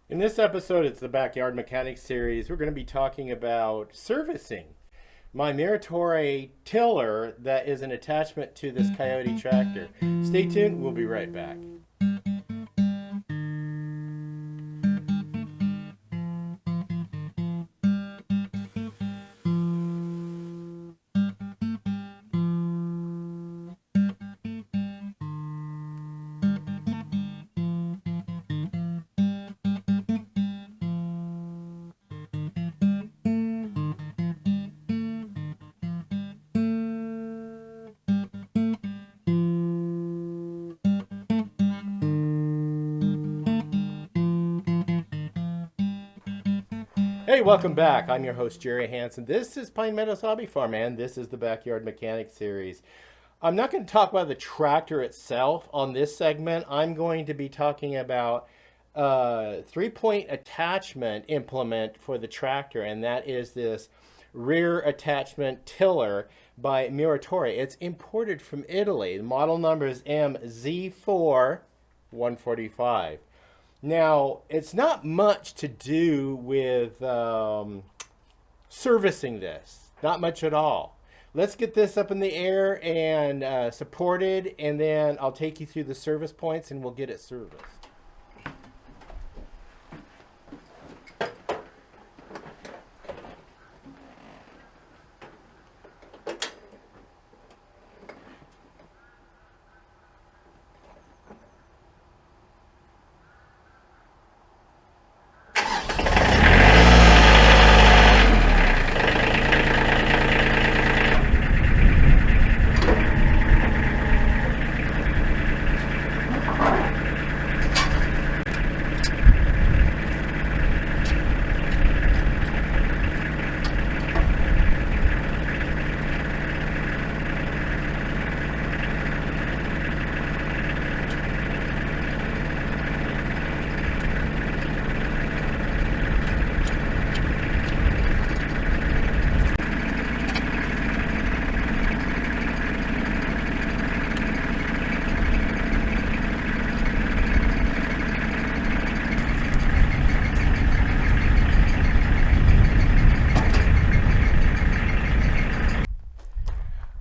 In this episode, it's the Backyard Mechanics series. We're going to be talking about servicing my Muratori tiller that is an attachment to this Coyote tractor. Stay tuned, we'll be right back. Hey, welcome back. I'm your host, Jerry Hansen. This is Pine Meadows Hobby Farm, and this is the Backyard Mechanics series. I'm not going to talk about the tractor itself on this segment. I'm going to be talking about three-point attachment implement for the tractor, and that is this rear attachment tiller by Muratori. It's imported from Italy. The model number is MZ4 145. Now, it's not much to do with servicing this. Not much at all. Let's get this up in the air and supported, and then I'll take you through the service points and we'll get it serviced.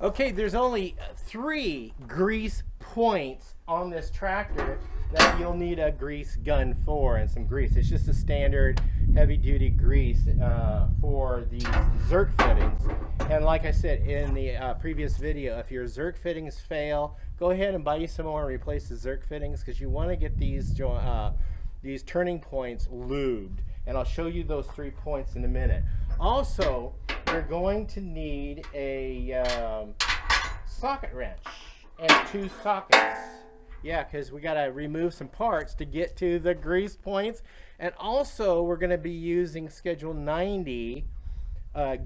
Okay, there's only 3 grease points on this tractor that you'll need a grease gun for and some grease. It's just a standard heavy-duty grease for the Zerk fittings. And like I said in the previous video, if your Zerk fittings fail, go ahead and buy you some more and replace the Zerk fittings because you want to get these turning points lubed. And I'll show you those 3 points in a minute. Also, you're going to need a socket wrench and 2 sockets. Yeah, because we got to remove some parts to get to the grease points. And also, we're going to be using Schedule 90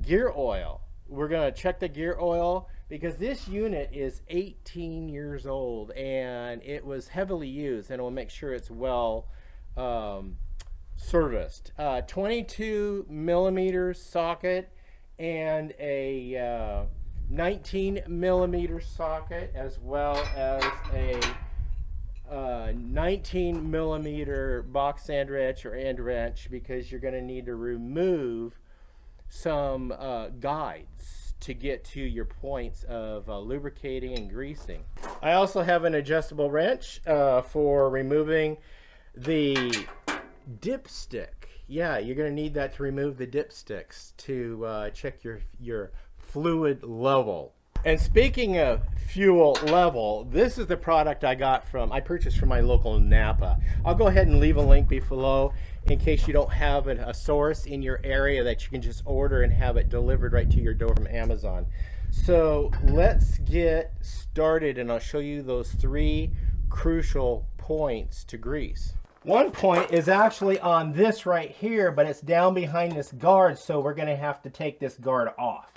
gear oil. We're going to check the gear oil because this unit is 18 years old and it was heavily used, and we'll make sure it's well serviced. 22 millimeter socket and a 19 millimeter socket, as well as a 19 millimeter box sand wrench or end wrench, because you're going to need to remove some guides to get to your points of lubricating and greasing. I also have an adjustable wrench for removing the dipstick. Yeah, you're going to need that to remove the dipsticks to check your fluid level. And speaking of fuel level, this is the product I purchased from my local Napa. I'll go ahead and leave a link below in case you don't have a source in your area that you can just order and have it delivered right to your door from Amazon. So let's get started, and I'll show you those 3 crucial points to grease. One point is actually on this right here, but it's down behind this guard, so we're going to have to take this guard off.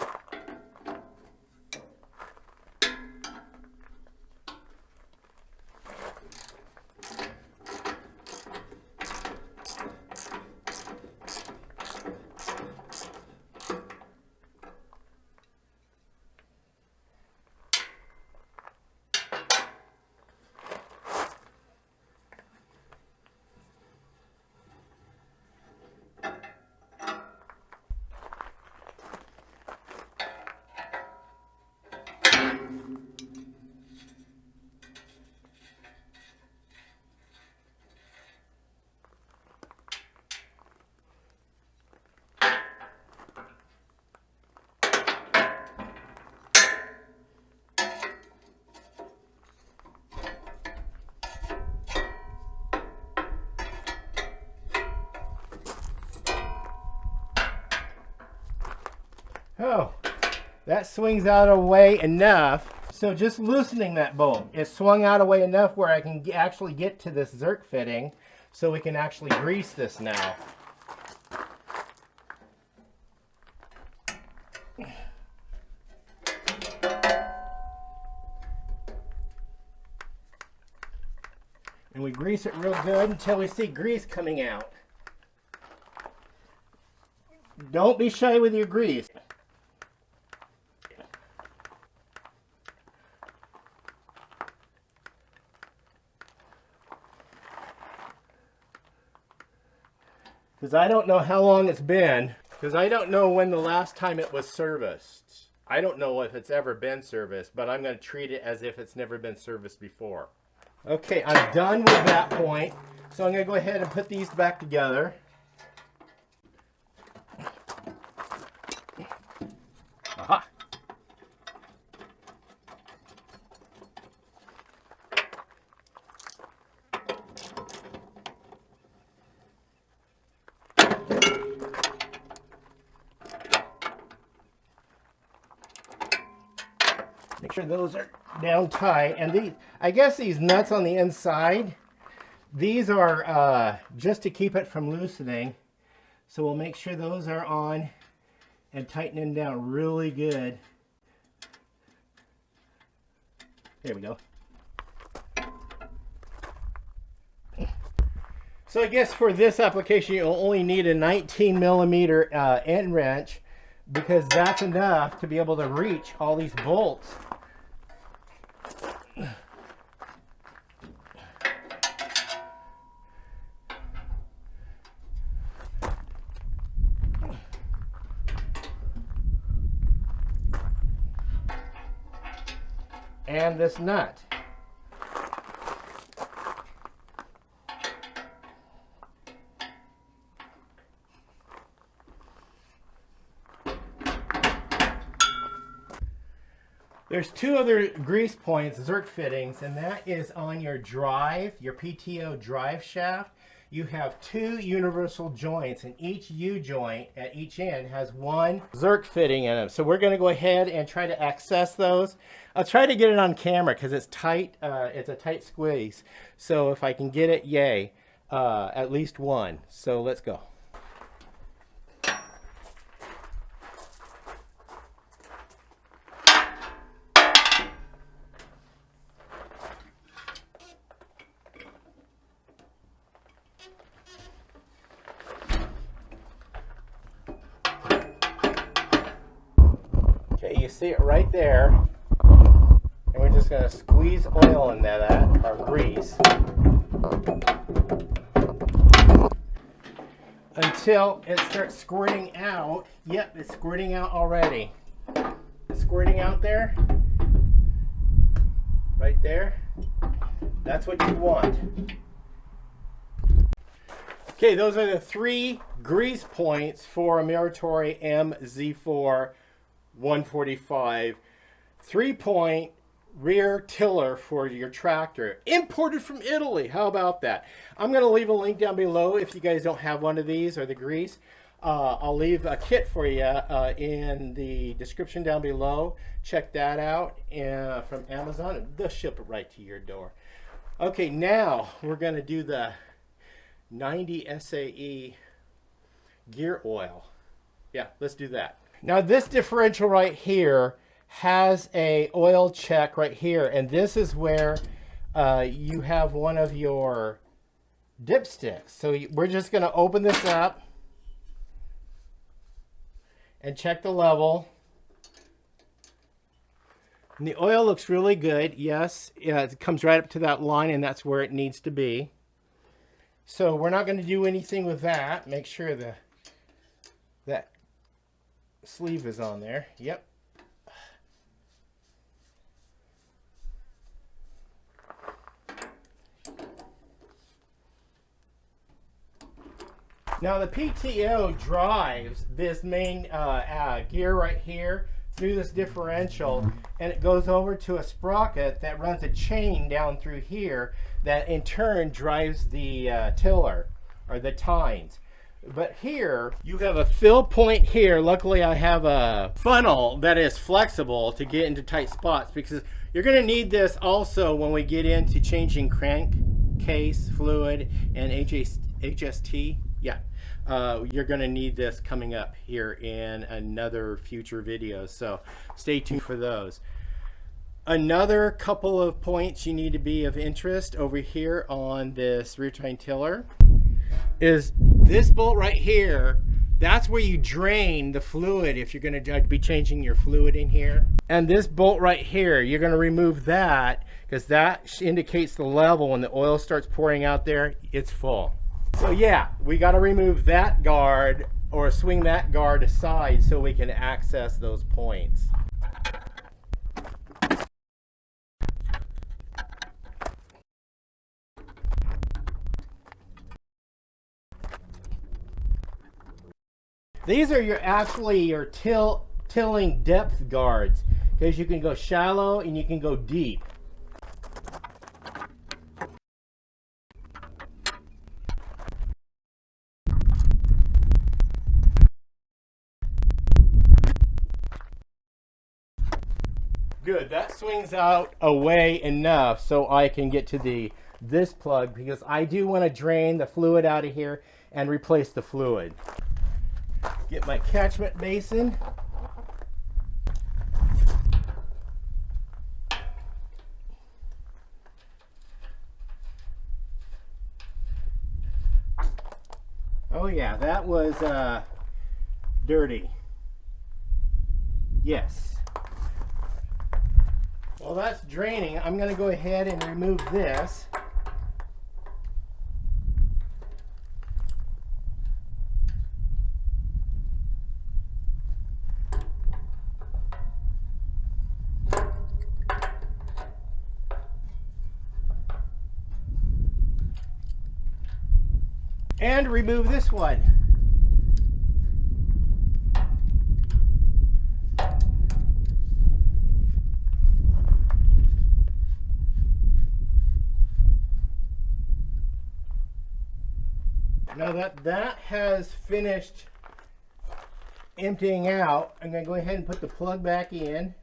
Oh, that swings out of the way enough. So just loosening that bolt, it swung out of the way enough where I can actually get to this zerk fitting so we can actually grease this now. And we grease it real good until we see grease coming out. Don't be shy with your grease. Because I don't know how long it's been. Because I don't know when the last time it was serviced. I don't know if it's ever been serviced, but I'm going to treat it as if it's never been serviced before. Okay, I'm done with that point. So I'm going to go ahead and put these back together. Aha! Make sure those are down tight. And these, I guess these nuts on the inside, these are just to keep it from loosening. So we'll make sure those are on and tightening down really good. There we go. So I guess for this application, you'll only need a 19mm end wrench, because that's enough to be able to reach all these bolts. And this nut. There's two other grease points, zerk fittings, and that is on your drive, your PTO drive shaft. You have two universal joints, and each U-joint at each end has one zerk fitting in it. So we're going to go ahead and try to access those. I'll try to get it on camera because it's tight. It's a tight squeeze. So if I can get it, yay. At least one. So let's go. Okay, you see it right there, and we're just going to squeeze oil into that, or grease, until it starts squirting out. Yep, it's squirting out already. It's squirting out there, right there. That's what you want. Okay, those are the three grease points for a Muratori MZ4 145 3-point rear tiller for your tractor, imported from Italy. How about that? I'm going to leave a link down below if you guys don't have one of these or the grease. I'll leave a kit for you in the description down below. Check that out from Amazon, and they'll ship it right to your door. Okay, now we're going to do the 90 SAE gear oil. Yeah, let's do that. Now this differential right here has a oil check right here, and this is where you have one of your dipsticks. So we're just going to open this up and check the level. And the oil looks really good. Yes, yeah, it comes right up to that line, and that's where it needs to be. So we're not going to do anything with that. Make sure that sleeve is on there. Yep. Now the PTO drives this main gear right here through this differential, and it goes over to a sprocket that runs a chain down through here that in turn drives the tiller or the tines. But here, you have a fill point here. Luckily, I have a funnel that is flexible to get into tight spots, because you're going to need this also when we get into changing crankcase fluid and HST. Yeah, you're going to need this coming up here in another future video. So stay tuned for those. Another couple of points you need to be of interest over here on this rear tine tiller is this bolt right here. That's where you drain the fluid if you're going to be changing your fluid in here. And this bolt right here, you're going to remove that, because that indicates the level. When the oil starts pouring out there, it's full. So yeah, we got to remove that guard, or swing that guard aside so we can access those points. These are actually your tilling depth guards, because you can go shallow and you can go deep. Good, that swings out away enough so I can get to this plug, because I do want to drain the fluid out of here and replace the fluid. Get my catchment basin. Oh yeah, that was dirty. Yes. Well, that's draining. I'm going to go ahead and remove this. And remove this one. Now that has finished emptying out, I'm going to go ahead and put the plug back in.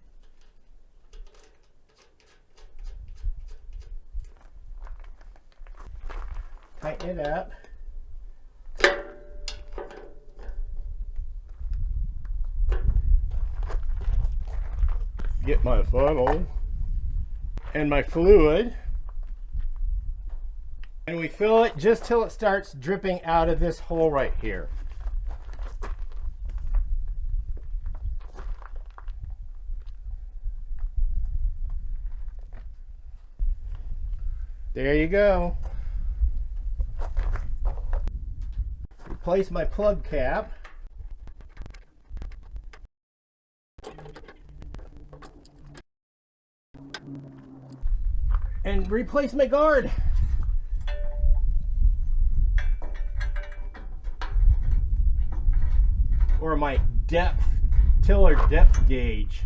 Tighten it up. Get my funnel and my fluid, and we fill it just till it starts dripping out of this hole right here. There you go. Replace my plug cap. And replace my guard. Or my tiller depth gauge.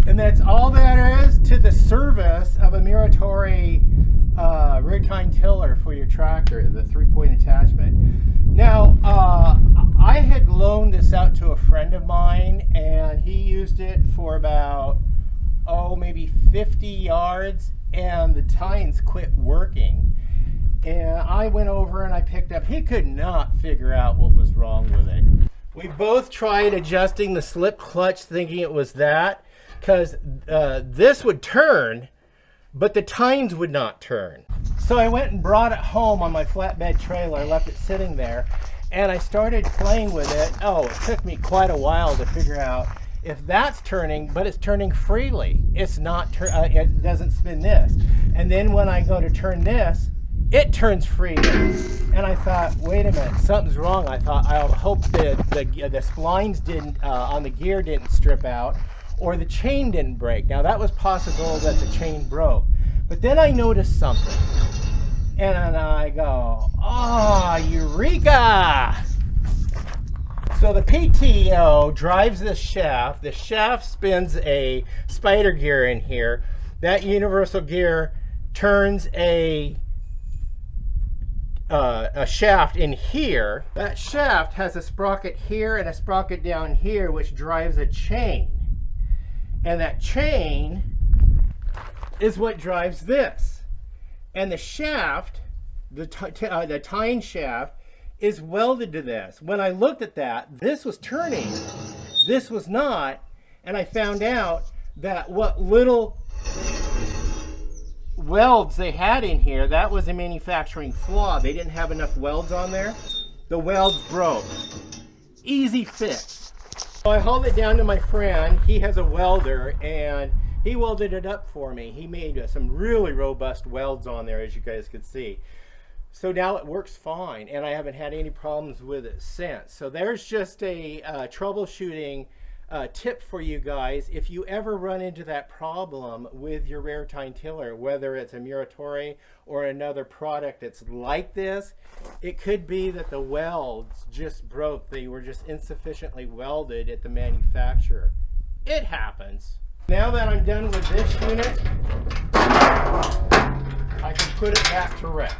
And that's all there is to the service of a Muratori rear tine tiller for your tractor, the 3-point attachment. Now, I had loaned this out to a friend of mine, and he used it for about, maybe 50 yards, and the tines quit working. And I went over and I picked up, he could not figure out what was wrong with it. We both tried adjusting the slip clutch thinking it was that, because this would turn, but the tines would not turn. So I went and brought it home on my flatbed trailer, left it sitting there, and I started playing with it. It took me quite a while to figure out if that's turning, but it's turning freely. It's not, it doesn't spin this. And then when I go to turn this, it turns freely. And I thought, wait a minute, something's wrong. I thought, I'll hope the splines didn't, on the gear didn't strip out, or the chain didn't break. Now that was possible that the chain broke. But then I noticed something. And I go, ah, eureka! So the PTO drives this shaft. The shaft spins a spider gear in here. That universal gear turns a shaft in here. That shaft has a sprocket here and a sprocket down here, which drives a chain. And that chain is what drives this. And the shaft, the tying shaft, is welded to this. When I looked at that, this was turning, this was not, and I found out that what little welds they had in here, that was a manufacturing flaw. They didn't have enough welds on there. The welds broke. Easy fix. So I hauled it down to my friend. He has a welder, and he welded it up for me. He made some really robust welds on there, as you guys could see. So now it works fine, and I haven't had any problems with it since. So there's just a troubleshooting tip for you guys. If you ever run into that problem with your rear tine tiller, whether it's a Muratori or another product that's like this, it could be that the welds just broke. They were just insufficiently welded at the manufacturer. It happens. Now that I'm done with this unit, I can put it back to rest.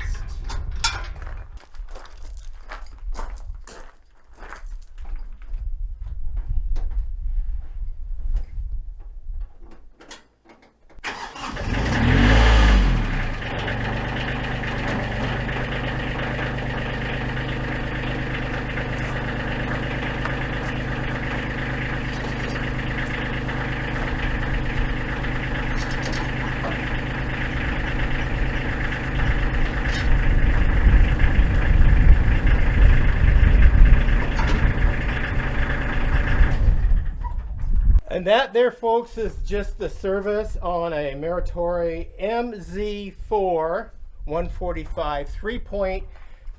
And that there, folks, is just the service on a Muratori MZ4 145 3-point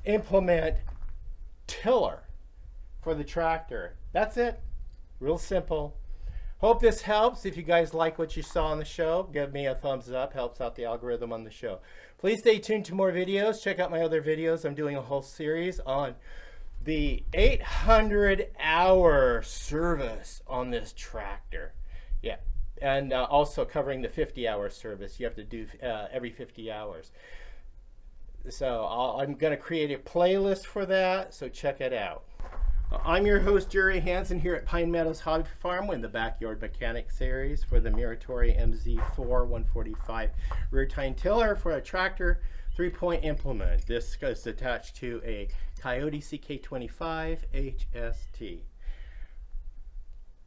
implement tiller for the tractor. That's it. Real simple. Hope this helps. If you guys like what you saw on the show, give me a thumbs up. Helps out the algorithm on the show. Please stay tuned to more videos. Check out my other videos. I'm doing a whole series on the 800-hour service on this tractor. Yeah, and also covering the 50-hour service you have to do every 50 hours. So I'm going to create a playlist for that, so check it out. I'm your host, Jerry Hansen, here at Pine Meadows Hobby Farm in the Backyard Mechanic Series for the Muratori MZ4 145 rear tine tiller for a tractor 3-point implement. This is attached to a Coyote CK25 HST.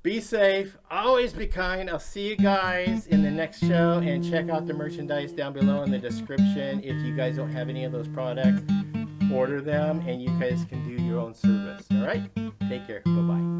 Be safe, always be kind. I'll see you guys in the next show, and check out the merchandise down below in the description. If you guys don't have any of those products, order them and you guys can do your own service. All right, take care. Bye-bye.